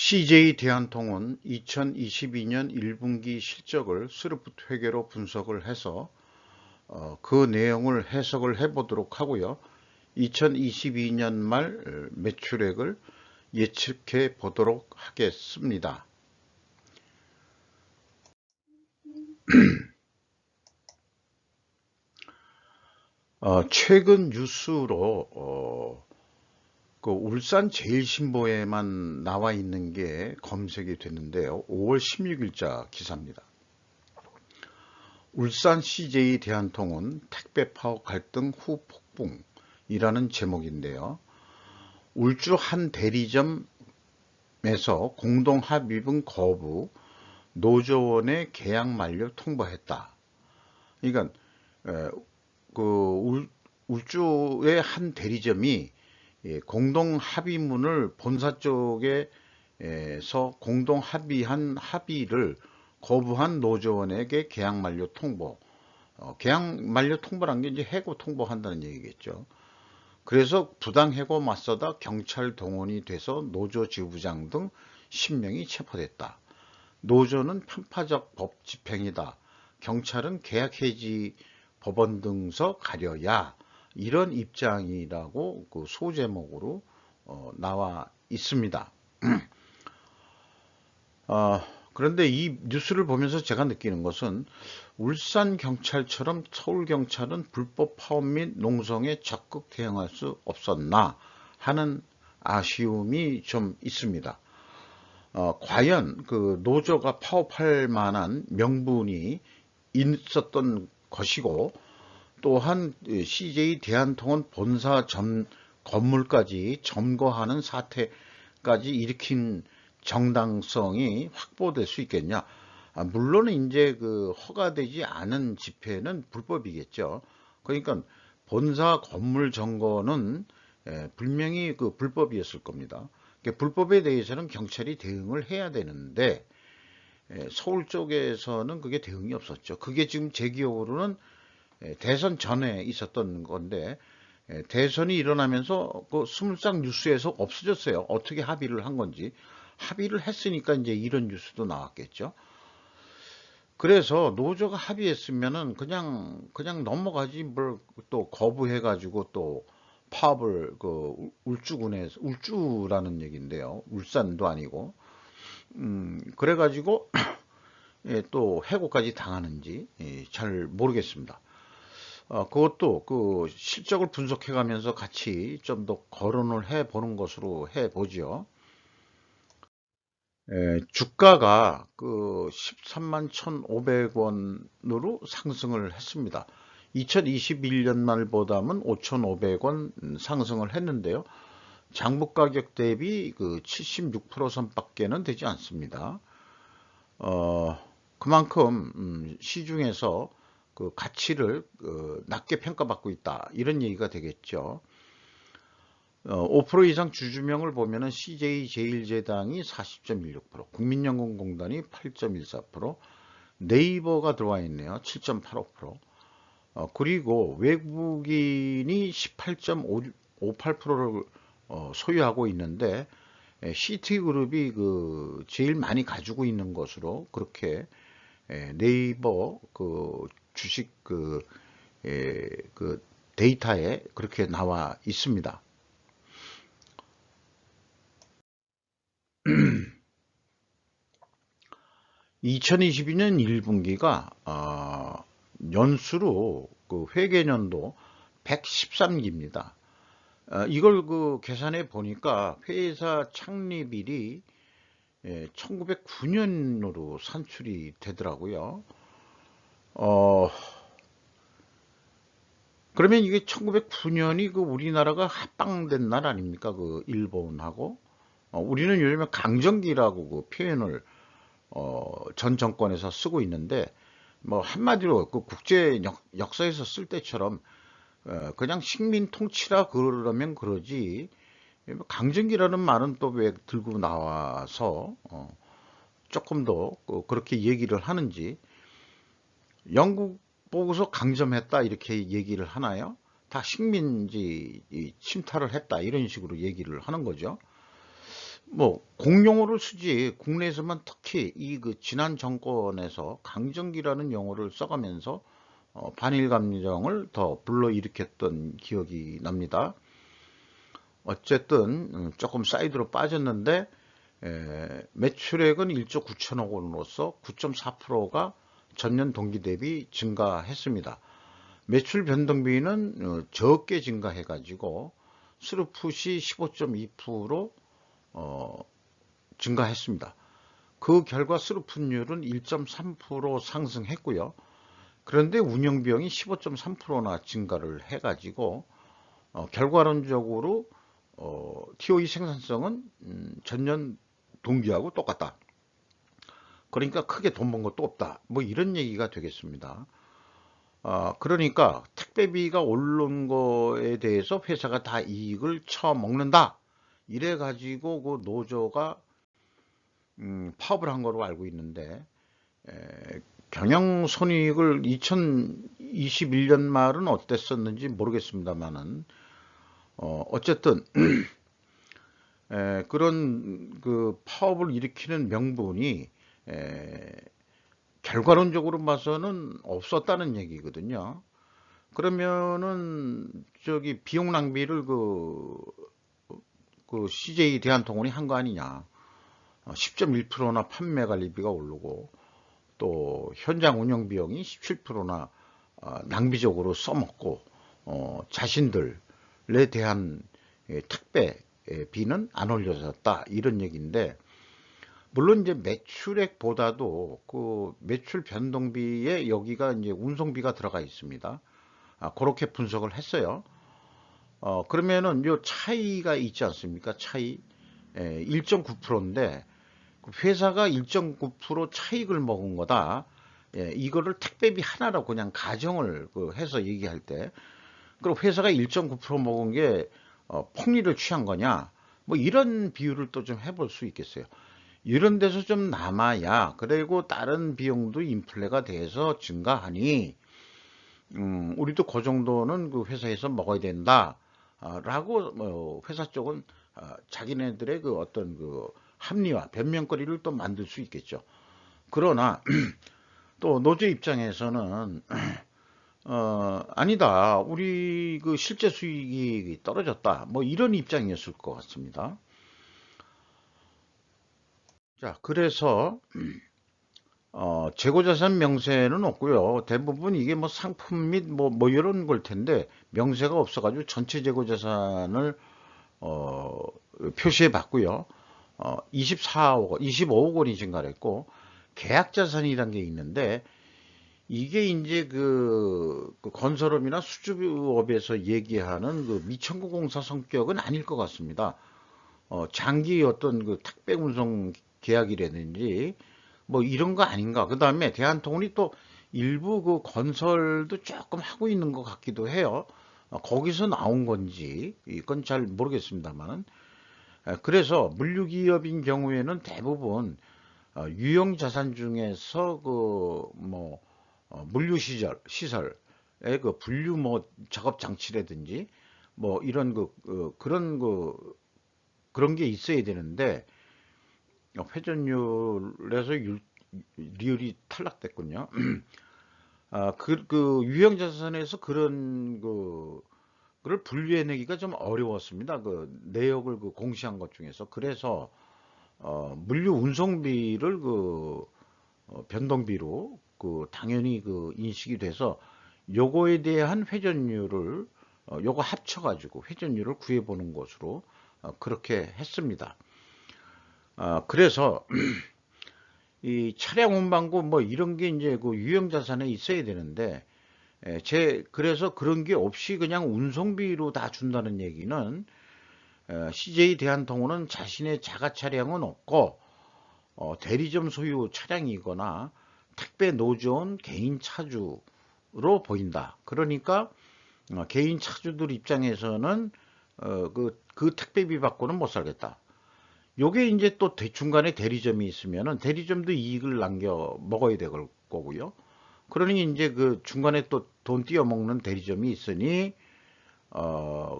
CJ 대한통운 2022년 1분기 실적을 스루프트 회계로 분석을 해서 그 내용을 해석을 해보도록 하고요. 2022년 말 매출액을 예측해 보도록 하겠습니다. 최근 뉴스로 그 울산 제일신보에만 나와 있는 게 검색이 됐는데요. 5월 16일자 기사입니다. 울산 CJ 대한통운 택배 파업 갈등 후 폭풍이라는 제목인데요. 울주 한 대리점에서 공동 합의금 거부, 노조원의 계약 만료 통보했다. 그러니까 울주의 한 대리점이 공동 합의문을 본사 쪽에서 공동 합의한 합의를 거부한 노조원에게 계약 만료 통보. 계약 만료 통보란 게 이제 해고 통보한다는 얘기겠죠. 그래서 부당 해고 맞서다 경찰 동원이 돼서 노조 지부장 등 10명이 체포됐다. 노조는 편파적 법 집행이다. 경찰은 계약 해지 법원 등서 가려야, 이런 입장이라고 그 소제목으로 나와 있습니다. 그런데 이 뉴스를 보면서 제가 느끼는 것은 울산경찰처럼 서울경찰은 불법 파업 및 농성에 적극 대응할 수 없었나 하는 아쉬움이 좀 있습니다. 과연 그 노조가 파업할 만한 명분이 있었던 것이고, 또한 CJ 대한통운 본사 건물까지 점거하는 사태까지 일으킨 정당성이 확보될 수 있겠냐? 물론 이제 그 허가되지 않은 집회는 불법이겠죠. 그러니까 본사 건물 점거는 분명히 그 불법이었을 겁니다. 불법에 대해서는 경찰이 대응을 해야 되는데 서울 쪽에서는 그게 대응이 없었죠. 그게 지금 제 기억으로는 대선 전에 있었던 건데, 대선이 일어나면서 그 스물상 뉴스에서 없어졌어요. 어떻게 합의를 한 건지. 합의를 했으니까 이제 이런 뉴스도 나왔겠죠. 그래서 노조가 합의했으면은 그냥 넘어가지, 뭘 또 거부해가지고 또 파업을 그 울주군에서, 울주라는 얘기인데요. 울산도 아니고. 그래가지고 또 해고까지 당하는지 잘 모르겠습니다. 그것도 그 실적을 분석해 가면서 같이 좀 더 거론을 해 보는 것으로 해 보죠. 주가가 그 13만 1,500원으로 상승을 했습니다. 2021년 말보다는 5,500원 상승을 했는데요. 장부 가격 대비 그 76% 선밖에는 되지 않습니다. 그만큼 시중에서 그 가치를 낮게 평가받고 있다, 이런 얘기가 되겠죠. 5% 이상 주주명을 보면은 CJ제일제당이 40.16%, 국민연금공단이 8.14%, 네이버가 들어와 있네요. 7.85%. 그리고 외국인이 18.58%를 소유하고 있는데, CT그룹이 그 제일 많이 가지고 있는 것으로 그렇게 네이버 그 주식 그 데이터에 그렇게 나와 있습니다. 2022년 1분기가 연수로 그 회계년도 113기입니다. 이걸 그 계산해 보니까 회사 창립일이 1909년으로 산출이 되더라고요. 그러면 이게 1909년이 그 우리나라가 합방된 날 아닙니까? 그 일본하고. 우리는 요즘에 강점기라고 그 표현을 전 정권에서 쓰고 있는데, 뭐 한마디로 그 국제 역사에서 쓸 때처럼 그냥 식민 통치라 그러면 그러지, 강점기라는 말은 또 왜 들고 나와서 조금 더 그렇게 얘기를 하는지. 영국 보고서 강점했다 이렇게 얘기를 하나요? 다 식민지 침탈을 했다 이런 식으로 얘기를 하는 거죠. 뭐 공용어를 쓰지, 국내에서만 특히 이 그 지난 정권에서 강정기라는 용어를 써가면서 반일 감정을 더 불러일으켰던 기억이 납니다. 어쨌든 조금 사이드로 빠졌는데 매출액은 1조 9천억 원으로서 9.4%가 전년 동기 대비 증가했습니다. 매출 변동비는 적게 증가해 가지고 스루풋이 15.2% 증가했습니다. 그 결과 스루풋률은 1.3% 상승했고요. 그런데 운영비용이 15.3%나 증가를 해가지고 결과론적으로 TOE 생산성은 전년 동기하고 똑같다. 그러니까 크게 돈 번 것도 없다. 뭐 이런 얘기가 되겠습니다. 그러니까 택배비가 오른 거에 대해서 회사가 다 이익을 쳐먹는다. 이래가지고 그 노조가 파업을 한 거로 알고 있는데 경영손익을 2021년 말은 어땠었는지 모르겠습니다만은 어쨌든 그런 그 파업을 일으키는 명분이 결과론적으로 봐서는 없었다는 얘기거든요. 그러면은 저기 비용 낭비를 그 CJ 대한통운이 한 거 아니냐. 10.1%나 판매 관리비가 오르고 또 현장 운영 비용이 17%나 낭비적으로 써먹고 자신들에 대한 택배비는 안 올려졌다 이런 얘기인데, 물론 이제 매출액보다도 그 매출 변동비에 여기가 이제 운송비가 들어가 있습니다. 그렇게 분석을 했어요. 그러면은 요 차이가 있지 않습니까? 차이 1.9%인데 회사가 1.9% 차익을 먹은 거다. 이거를 택배비 하나로 그냥 가정을 해서 얘기할 때, 그리고 회사가 1.9% 먹은 게 폭리를 취한 거냐? 뭐 이런 비유를 또 좀 해볼 수 있겠어요. 이런 데서 좀 남아야 그리고 다른 비용도 인플레가 돼서 증가하니 우리도 그 정도는 그 회사에서 먹어야 된다 라고 회사 쪽은 자기네들의 그 어떤 그 합리화 변명거리를 또 만들 수 있겠죠. 그러나 또 노조 입장에서는 아니다, 우리 그 실제 수익이 떨어졌다, 뭐 이런 입장이었을 것 같습니다. 자, 그래서 재고자산 명세는 없고요. 대부분 이게 뭐 상품 및 뭐 이런 걸 텐데 명세가 없어가지고 전체 재고자산을 표시해 봤고요. 24억 원, 25억 원이 증가를 했고 계약자산이라는 게 있는데 이게 이제 그 건설업이나 수주업에서 얘기하는 그 미천구공사 성격은 아닐 것 같습니다. 장기 어떤 그 택배 운송 계약이라든지 뭐 이런 거 아닌가. 그 다음에 대한통운이 또 일부 그 건설도 조금 하고 있는 것 같기도 해요. 거기서 나온 건지 이건 잘 모르겠습니다만, 그래서 물류기업인 경우에는 대부분 유형자산 중에서 그 뭐 물류시설의 그 분류 뭐 작업 장치라든지 뭐 이런 그런 게 있어야 되는데 회전율에서 리얼이 탈락됐군요. 그 유형자산에서 그런 그를 분류해내기가 좀 어려웠습니다. 그 내역을 공시한 것 중에서. 그래서 물류 운송비를 변동비로 당연히 인식이 돼서 요거에 대한 회전율을 요거 합쳐가지고 회전율을 구해보는 것으로 그렇게 했습니다. 그래서 이 차량 운반고 뭐 이런 게 이제 그 유형자산에 있어야 되는데 그래서 그런 게 없이 그냥 운송비로 다 준다는 얘기는 CJ 대한통운은 자신의 자가 차량은 없고 대리점 소유 차량이거나 택배 노조원 개인 차주로 보인다. 그러니까 개인 차주들 입장에서는 그 택배비 받고는 못 살겠다. 요게 이제 또 중간에 대리점이 있으면은 대리점도 이익을 남겨 먹어야 될 거고요. 그러니 이제 그 중간에 또 돈 띄어 먹는 대리점이 있으니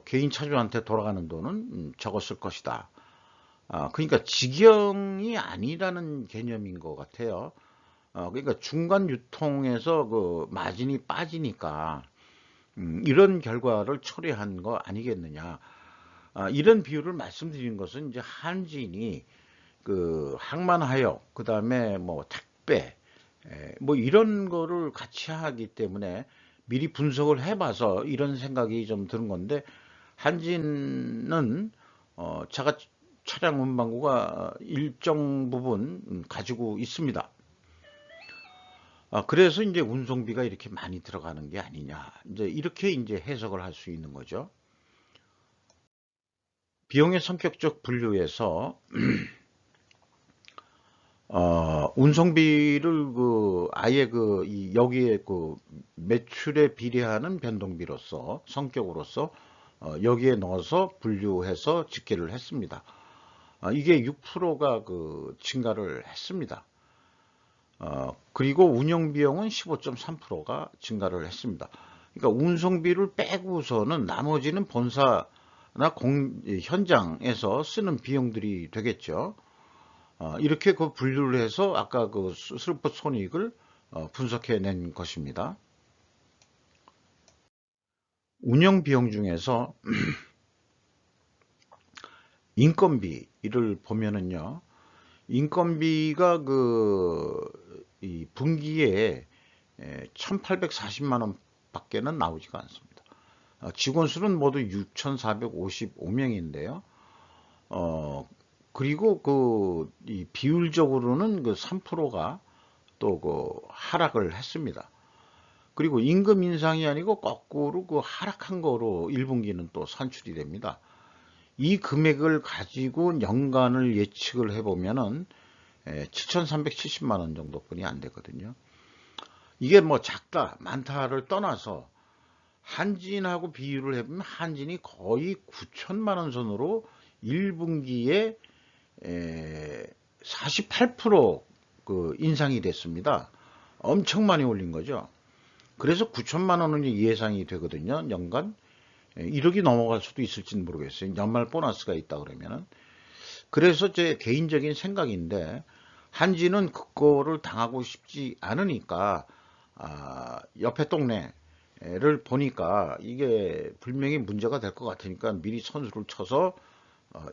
개인 차주한테 돌아가는 돈은 적었을 것이다. 그러니까 직영이 아니라는 개념인 것 같아요. 그러니까 중간 유통에서 그 마진이 빠지니까 이런 결과를 초래한 거 아니겠느냐. 이런 비유를 말씀드린 것은 이제 한진이 그 항만하역, 그 다음에 뭐 택배, 뭐 이런 거를 같이 하기 때문에 미리 분석을 해봐서 이런 생각이 좀 드는 건데, 한진은 자가 차량 운반구가 일정 부분 가지고 있습니다. 그래서 이제 운송비가 이렇게 많이 들어가는 게 아니냐. 이제 이렇게 이제 해석을 할 수 있는 거죠. 비용의 성격적 분류에서 운송비를 그 아예 여기에 그 매출에 비례하는 변동비로서 성격으로서 여기에 넣어서 분류해서 집계를 했습니다. 이게 6%가 그 증가를 했습니다. 그리고 운영비용은 15.3%가 증가를 했습니다. 그러니까 운송비를 빼고서는 나머지는 본사나 현장에서 쓰는 비용들이 되겠죠. 이렇게 그 분류를 해서 아까 그 슬퍼 손익을 분석해 낸 것입니다. 운영 비용 중에서 인건비를 보면은요, 인건비가 이 분기에 1,840만 원 밖에는 나오지가 않습니다. 직원 수는 모두 6,455명인데요. 그리고 이 비율적으로는 그 3%가 또 그 하락을 했습니다. 그리고 임금 인상이 아니고 거꾸로 그 하락한 거로 1분기는 또 산출이 됩니다. 이 금액을 가지고 연간을 예측을 해보면은 7,370만 원 정도뿐이 안 되거든요. 이게 뭐 작다, 많다를 떠나서 한진하고 비교를 해보면 한진이 거의 9천만 원 선으로 1분기에 48%그 인상이 됐습니다. 엄청 많이 올린 거죠. 그래서 9천만 원이 예상이 되거든요. 연간 1억이 넘어갈 수도 있을지는 모르겠어요. 연말 보너스가 있다 그러면은. 그래서 제 개인적인 생각인데 한지는 그거를 당하고 싶지 않으니까 옆에 동네를 보니까 이게 분명히 문제가 될 것 같으니까 미리 선수를 쳐서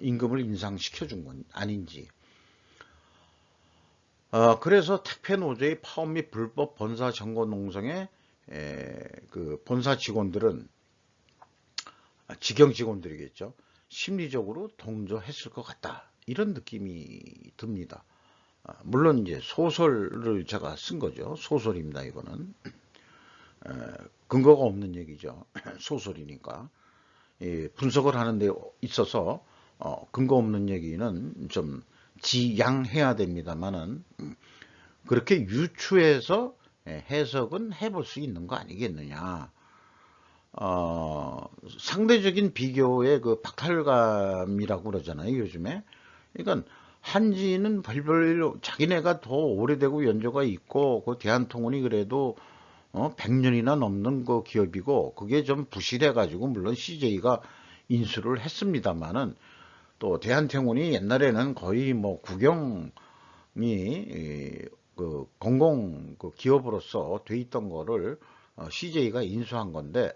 임금을 인상시켜 준 건 아닌지. 그래서 택배 노조의 파업 및 불법 본사 점거 농성에 그 본사 직원들은 직영 직원들이겠죠. 심리적으로 동조했을 것 같다. 이런 느낌이 듭니다. 물론 이제 소설을 제가 쓴 거죠. 소설입니다. 이거는 근거가 없는 얘기죠. 소설이니까 분석을 하는 데 있어서 근거 없는 얘기는 좀 지양해야 됩니다만은 그렇게 유추해서 해석은 해볼 수 있는 거 아니겠느냐. 상대적인 비교의 그 박탈감이라고 그러잖아요, 요즘에. 그러니까 한지는 별별로 자기네가 더 오래되고 연조가 있고 그 대한통운이 그래도 100년이나 넘는 그 기업이고 그게 좀 부실해 가지고 물론 CJ가 인수를 했습니다만은 또 대한통운이 옛날에는 거의 뭐 국영이 그 공공 그 기업으로서 돼 있던 거를 CJ가 인수한 건데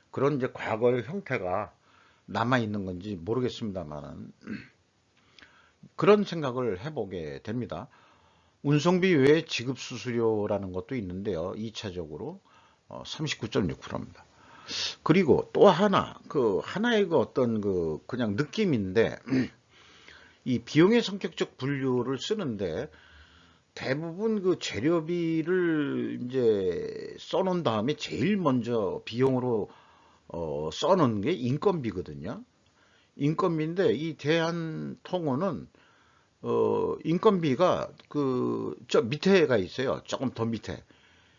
그런 이제 과거의 형태가 남아 있는 건지 모르겠습니다만은 그런 생각을 해보게 됩니다. 운송비 외에 지급 수수료라는 것도 있는데요. 2차적으로 39.6%입니다. 그리고 또 하나, 그 하나의 그 어떤 그 그냥 느낌인데 이 비용의 성격적 분류를 쓰는데 대부분 그 재료비를 이제 써놓은 다음에 제일 먼저 비용으로 써놓은 게 인건비거든요. 인건비인데 이 대한통운은 인건비가 저 밑에가 있어요. 조금 더 밑에.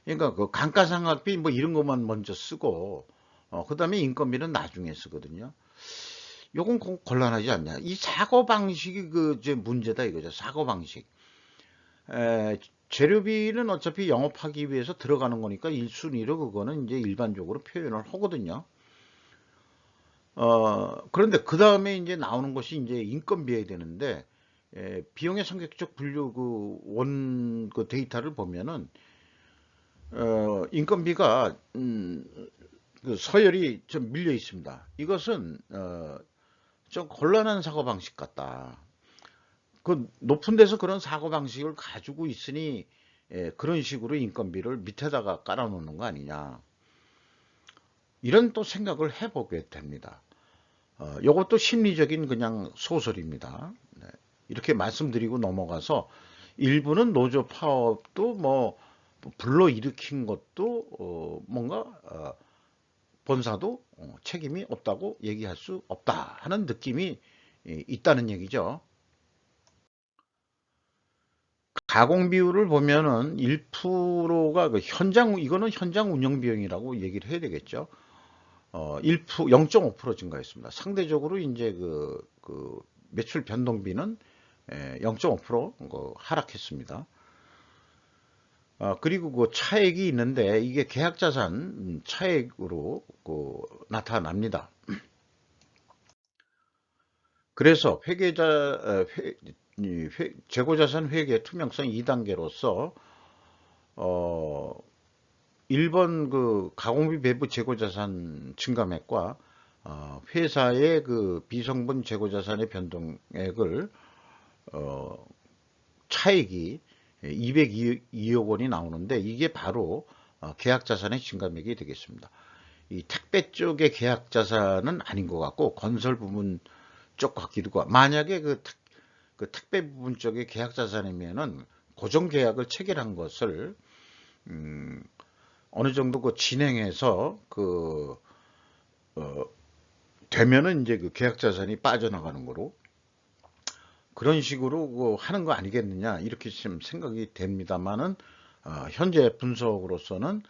그러니까 그 감가상각비 뭐 이런 것만 먼저 쓰고 그다음에 인건비는 나중에 쓰거든요. 요건 곤란하지 않냐. 이 사고방식이 이제 문제다 이거죠. 사고방식. 재료비는 어차피 영업하기 위해서 들어가는 거니까 1순위로 그거는 이제 일반적으로 표현을 하거든요. 그런데 그 다음에 이제 나오는 것이 이제 인건비에 되는데, 비용의 상객적 분류 그 데이터를 보면은, 인건비가, 그 서열이 좀 밀려 있습니다. 이것은, 좀 곤란한 사고방식 같다. 그 높은 데서 그런 사고방식을 가지고 있으니, 그런 식으로 인건비를 밑에다가 깔아놓는 거 아니냐. 이런 또 생각을 해보게 됩니다. 요것도 심리적인 그냥 소설입니다. 네. 이렇게 말씀드리고 넘어가서 일부는 노조 파업도 뭐 불러일으킨 것도 뭔가 본사도 책임이 없다고 얘기할 수 없다 하는 느낌이 있다는 얘기죠. 가공 비율을 보면은 1%가 그 이거는 현장 운영 비용이라고 얘기를 해야 되겠죠. 1%, 0.5% 증가했습니다. 상대적으로 이제 그 매출 변동비는 0.5% 하락했습니다. 그리고 그 차액이 있는데 이게 계약자산 차액으로 나타납니다. 그래서 재고자산 회계 투명성 2단계로서 1번 그 가공비 배부 재고자산 증감액과 회사의 그 비성분 재고자산의 변동액을 차액이 202억 원이 나오는데 이게 바로 계약자산의 증감액이 되겠습니다. 이 택배 쪽의 계약자산은 아닌 것 같고 건설 부분 쪽 같기도 하고 만약에 그 택배 부분 쪽의 계약자산이면은 고정계약을 체결한 것을 어느 정도 그 진행해서 되면은 이제 그 계약자산이 빠져나가는 거로 그런 식으로 하는 거 아니겠느냐 이렇게 좀 생각이 됩니다만은 현재 분석으로서는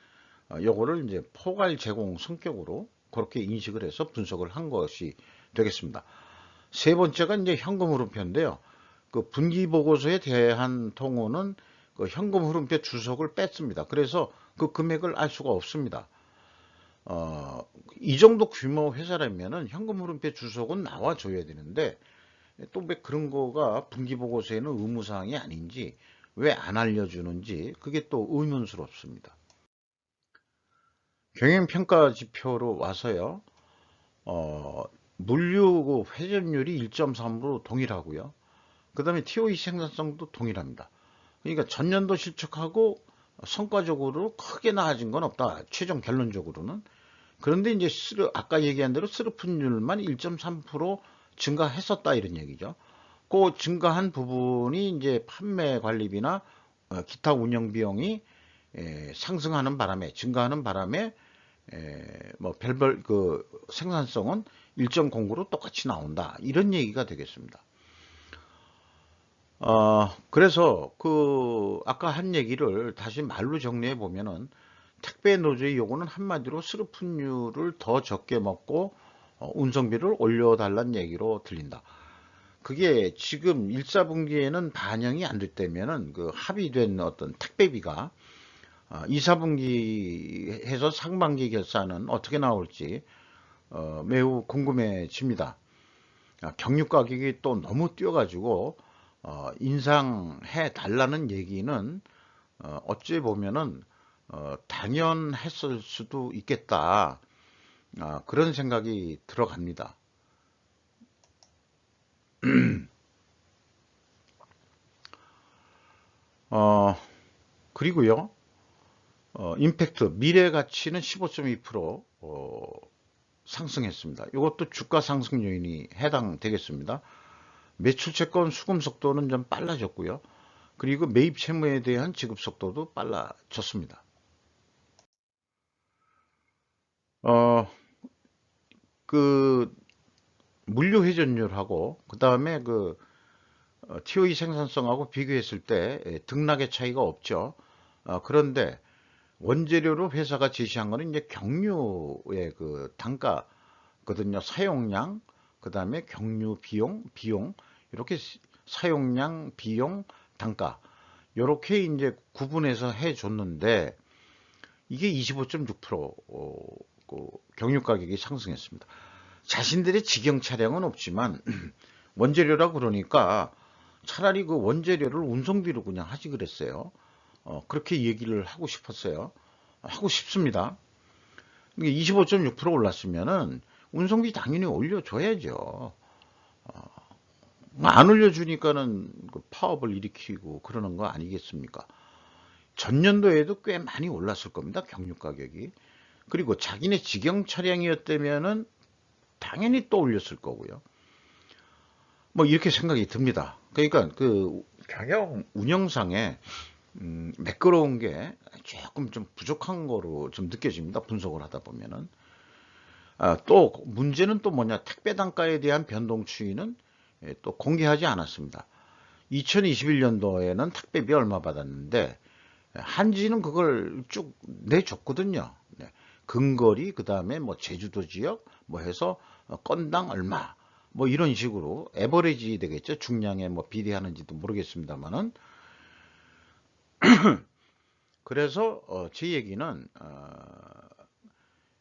요거를 이제 포괄 제공 성격으로 그렇게 인식을 해서 분석을 한 것이 되겠습니다. 세 번째가 이제 현금 흐름표인데요. 그 분기 보고서에 대한 통호는 그 현금 흐름표 주석을 뺐습니다. 그래서 그 금액을 알 수가 없습니다. 이 정도 규모 회사라면은 현금 흐름표 주석은 나와줘야 되는데 또 왜 그런 거가 분기보고서에는 의무사항이 아닌지 왜 안 알려주는지 그게 또 의문스럽습니다. 경영평가 지표로 와서요. 어, 물류 회전율이 1.3으로 동일하고요. 그 다음에 TOE 생산성도 동일합니다. 그러니까 전년도 실적하고 성과적으로 크게 나아진 건 없다. 최종 결론적으로는. 그런데 이제 아까 얘기한 대로 스르픈율만 1.3% 증가했었다 이런 얘기죠. 그 증가한 부분이 이제 판매 관리비나 기타 운영 비용이 상승하는 바람에 증가하는 바람에 뭐 별별 그 생산성은 1.09로 똑같이 나온다 이런 얘기가 되겠습니다. 그래서 그 아까 한 얘기를 다시 말로 정리해 보면은 택배 노조의 요구는 한마디로 스르픈율을 더 적게 먹고 운송비를 올려달라는 얘기로 들린다. 그게 지금 1, 4분기에는 반영이 안 됐다면은 그 합의된 어떤 택배비가 2, 4분기 해서 상반기 결산은 어떻게 나올지 매우 궁금해집니다. 경유 가격이 또 너무 뛰어가지고 인상해 달라는 얘기는 어찌 보면은 당연했을 수도 있겠다. 그런 생각이 들어갑니다. 그리고요. 임팩트 미래 가치는 15.2% 상승했습니다. 이것도 주가 상승 요인이 해당되겠습니다. 매출 채권 수금 속도는 좀 빨라졌고요. 그리고 매입 채무에 대한 지급 속도도 빨라졌습니다. 어, 그 물류 회전율하고 그 다음에 그 TOE 생산성하고 비교했을 때 등락의 차이가 없죠. 그런데 원재료로 회사가 제시한 거는 이제 경유의 그 단가거든요. 사용량, 그 다음에 경유 비용, 이렇게 사용량, 비용, 단가, 이렇게 이제 구분해서 해줬는데 이게 25.6% 경유 가격이 상승했습니다. 자신들의 직영 차량은 없지만 원재료라 그러니까 차라리 그 원재료를 운송비로 그냥 하지 그랬어요. 그렇게 얘기를 하고 싶었어요. 하고 싶습니다. 25.6% 올랐으면은 운송비 당연히 올려줘야죠. 안 올려주니까는 그 파업을 일으키고 그러는 거 아니겠습니까? 전년도에도 꽤 많이 올랐을 겁니다. 경유 가격이. 그리고 자기네 직영 차량이었다면은 당연히 또 올렸을 거고요. 뭐 이렇게 생각이 듭니다. 그러니까 그 경영 운영상에 매끄러운 게 조금 좀 부족한 거로 좀 느껴집니다. 분석을 하다 보면은. 또 문제는 또 뭐냐, 택배 단가에 대한 변동 추이는 또 공개하지 않았습니다. 2021년도에는 택배비 얼마 받았는데 한지는 그걸 쭉 내줬거든요. 네. 근거리, 그 다음에 뭐 제주도 지역 뭐 해서 건당 얼마 뭐 이런 식으로 에버리지 되겠죠. 중량에 뭐 비례하는지도 모르겠습니다만은. 그래서 제 얘기는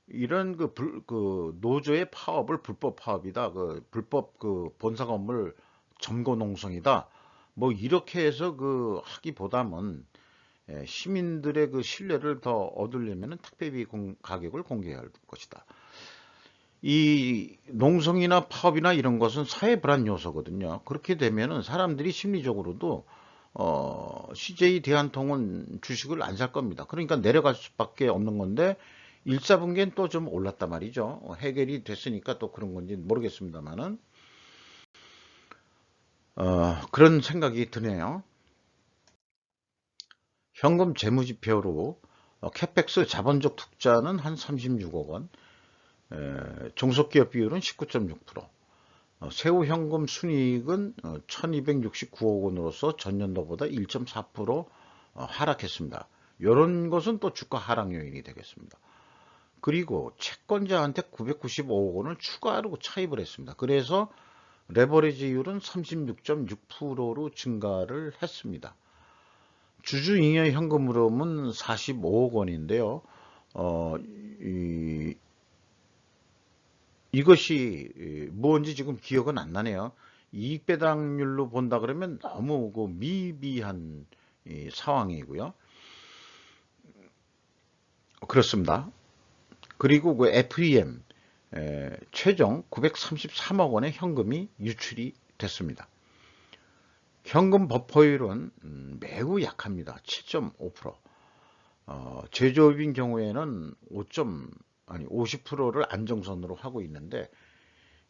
이런 그 노조의 파업을 불법 파업이다. 그 불법 그 본사 건물 점거 농성이다. 뭐 이렇게 해서 그 하기보다는 시민들의 그 신뢰를 더 얻으려면 택배비 가격을 공개해야 할 것이다. 이 농성이나 파업이나 이런 것은 사회 불안 요소거든요. 그렇게 되면은 사람들이 심리적으로도 CJ 대한통운 주식을 안 살 겁니다. 그러니까 내려갈 수밖에 없는 건데 1사분기엔 또 좀 올랐단 말이죠. 해결이 됐으니까 또 그런 건지 모르겠습니다만은 그런 생각이 드네요. 현금 재무지표로 캐펙스 자본적 투자는 한 36억 원, 종속기업 비율은 19.6%, 세후 현금 순이익은 1269억 원으로서 전년도보다 1.4% 하락했습니다. 이런 것은 또 주가 하락 요인이 되겠습니다. 그리고 채권자한테 995억 원을 추가로 차입을 했습니다. 그래서 레버리지율은 36.6%로 증가를 했습니다. 주주잉여 현금 흐름은 45억 원인데요. 이것이 뭔지 지금 기억은 안 나네요. 이익 배당률로 본다 그러면 너무 그 미비한 상황이고요. 그렇습니다. 그리고 그 FEM 최종 933억 원의 현금이 유출이 됐습니다. 현금 버퍼율은 매우 약합니다. 7.5%. 제조업인 경우에는 50%를 안정선으로 하고 있는데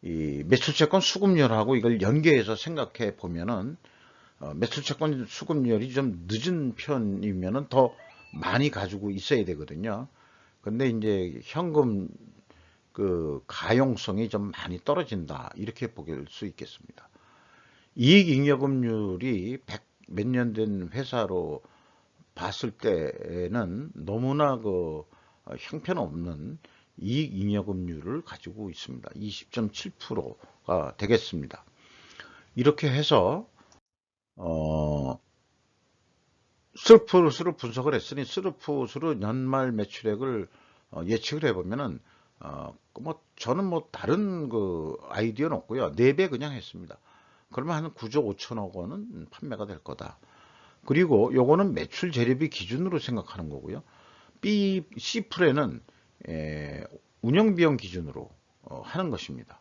이 매출채권 수급률하고 이걸 연계해서 생각해 보면은 매출채권 수급률이 좀 늦은 편이면은 더 많이 가지고 있어야 되거든요. 근데 이제 현금 그 가용성이 좀 많이 떨어진다 이렇게 볼 수 있겠습니다. 이익잉여금률이 100 몇 년 된 회사로 봤을 때는 너무나 그 형편없는 이익잉여금률을 가지고 있습니다. 20.7%가 되겠습니다. 이렇게 해서 스루풋으로 분석을 했으니 스루풋으로 연말 매출액을 예측을 해보면은 뭐 저는 뭐 다른 그 아이디어는 없고요. 4배 그냥 했습니다. 그러면 한 9조 5천억 원은 판매가 될 거다. 그리고 요거는 매출 재료비 기준으로 생각하는 거고요. C플랜은 운영비용 기준으로 하는 것입니다.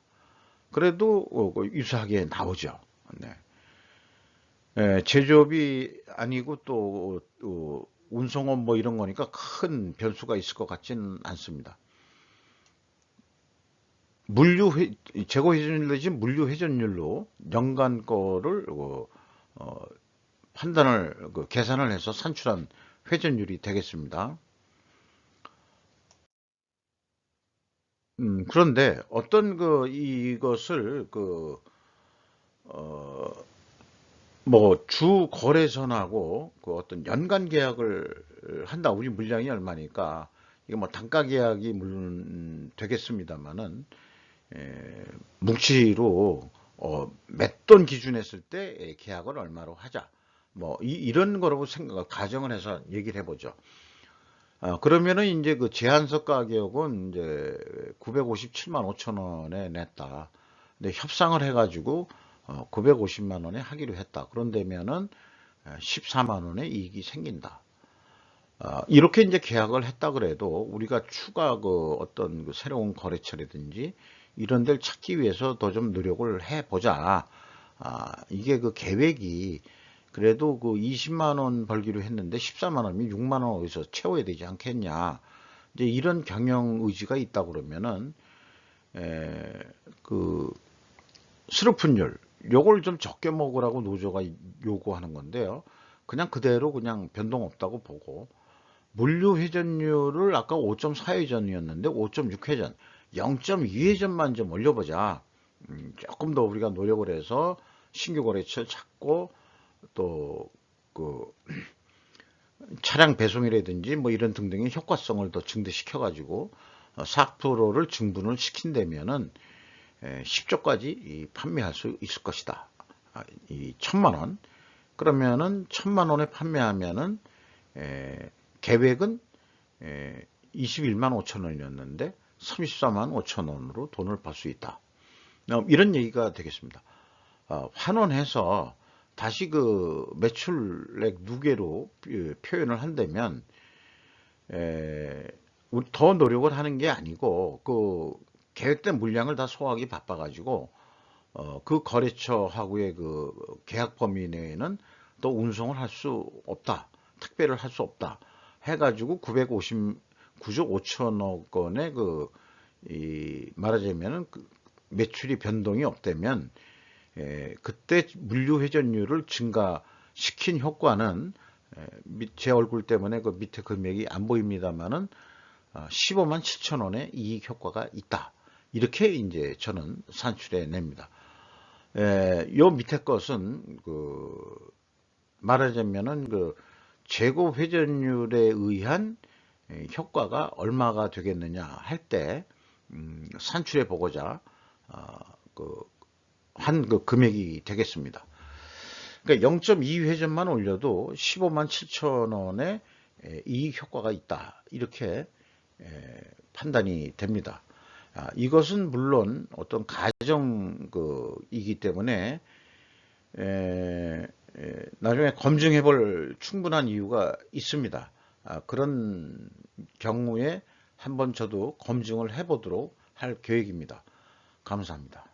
그래도 유사하게 나오죠. 네. 제조업이 아니고 또 운송업 뭐 이런 거니까 큰 변수가 있을 것 같지는 않습니다. 재고 회전율 내지 물류 회전율로 연간 거를 판단을 계산을 해서 산출한 회전율이 되겠습니다. 그런데 어떤 이것을 뭐 주 거래선하고 그 어떤 연간 계약을 한다. 우리 물량이 얼마니까 이거 뭐 단가 계약이 물론 되겠습니다만은 뭉치로 맷돈 기준 했을 때 계약을 얼마로 하자. 뭐 이런 거라고 가정을 해서 얘기를 해보죠. 그러면은 이제 그 제한석 가격은 이제 957만 5천 원에 냈다. 근데 협상을 해가지고 950만 원에 하기로 했다. 그런데면은 14만 원의 이익이 생긴다. 이렇게 이제 계약을 했다 그래도 우리가 추가 그 어떤 그 새로운 거래처라든지 이런 데를 찾기 위해서 더 좀 노력을 해보자. 이게 그 계획이 그래도 그 20만 원 벌기로 했는데 14만 원이면 6만 원 어디서 채워야 되지 않겠냐. 이제 이런 경영 의지가 있다 그러면은 그 스루픈율 요걸 좀 적게 먹으라고 노조가 요구하는 건데요. 그냥 그대로 그냥 변동 없다고 보고 물류 회전율을 아까 5.4회전이었는데 5.6회전, 0.2회전만 좀 올려보자. 조금 더 우리가 노력을 해서 신규 거래처를 찾고 또 그 차량 배송이라든지 뭐 이런 등등의 효과성을 더 증대시켜 가지고 4%를 증분을 시킨다면은 10조까지 판매할 수 있을 것이다. 이 1,000만 원. 그러면은 1,000만 원에 판매하면은 계획은 21만 5천 원이었는데 34만 5천 원으로 돈을 벌 수 있다. 이런 얘기가 되겠습니다. 환원해서 다시 그 매출액 누계로 표현을 한다면 더 노력을 하는 게 아니고 그 계획된 물량을 다 소화하기 바빠가지고 그 거래처하고의 그 계약 범위 내에는 또 운송을 할 수 없다. 택배를 할 수 없다. 해가지고 959조 5천억 원의 말하자면은 그 매출이 변동이 없다면 그때 물류 회전율을 증가시킨 효과는 제 얼굴 때문에 그 밑에 금액이 안 보입니다만은 15만 7천 원의 이익 효과가 있다. 이렇게 이제 저는 산출해 냅니다. 요 밑에 것은 말하자면은 재고 회전율에 의한 효과가 얼마가 되겠느냐 할 때 산출해 보고자 한 금액이 되겠습니다. 그러니까 0.2회전만 올려도 15만 7천 원의 이익 효과가 있다. 이렇게 판단이 됩니다. 이것은 물론 어떤 가정이기 때문에 나중에 검증해 볼 충분한 이유가 있습니다. 그런 경우에 한번 저도 검증을 해 보도록 할 계획입니다. 감사합니다.